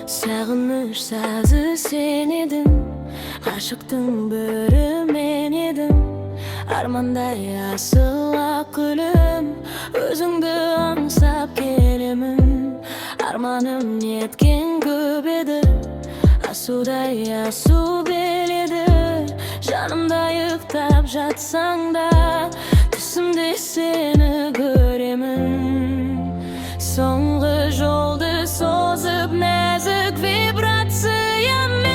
Sağınış sazı sen edin, aşıktın biri men edim. Armanday asıla gülüm, özüңdü ansap kelemim. Armanım netken köp edi, asuday asu beledi. Janımda yıktap jatsaң da, түсімде seni göremin. Soңғы жолды созып нәзік вибрациямен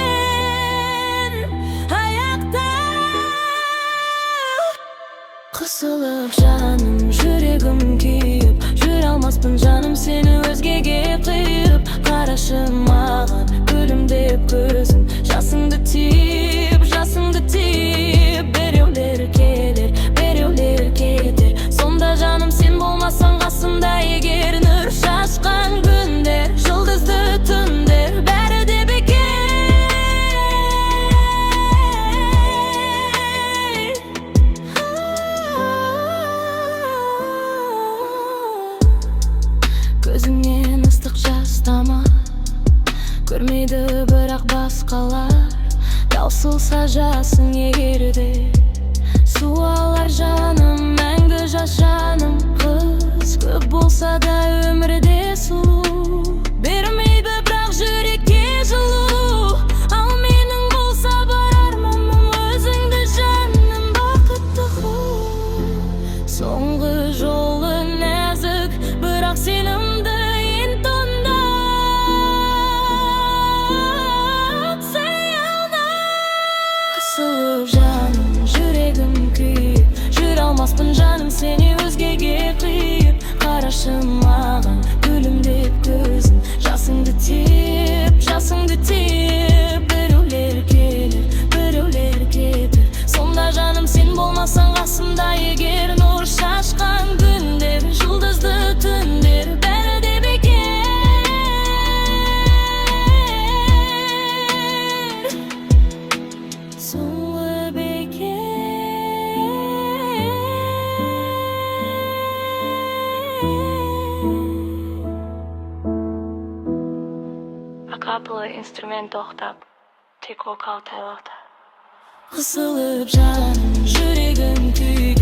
аяқта қысылып жаным, жүрегім күйіп, жүре алмаспын жаным сені өзгеге қиып. Қарашы маған күлімдеп көзің, жасыңды тиіп, біреулер келер, біреулер кетер. Сонда жаным сен болмасаң қасымда егер, нұр шашқан күндер, жұлдызды түндер, бәрі де бекер. Көзіңнен ыстық жас тамар, көрмейді бірақ басқалар. Таусылса жасың егерде, суалар жаным, мәңгі жас жаным. Қыз көп болса да өмірде сұлу, бермейді бірақ жүрекке жылу. Ал менің болса бар арманым, өзіңді жаным бақытты қыл. Соңғы жолы нәзік, бірақ сенімді ең тондап саяна. Қысылып жаным, жүрегім күйіп, жүре алмаспын жаным сені өзгеге қиып. Қарашы маған күлімдеп көзің, жасыңды тиіп, біреулер келер, біреулер кетер. Сонда жаным сен болмасаң қасымда егер, нұр шашқан күндер, жұлдызды түндер, бәрі де бекер. Соңғы бекер. Акапелла инструмент тоқтап, тек вокал тайлақта. Қысылып жаным, жүрегім күйіп,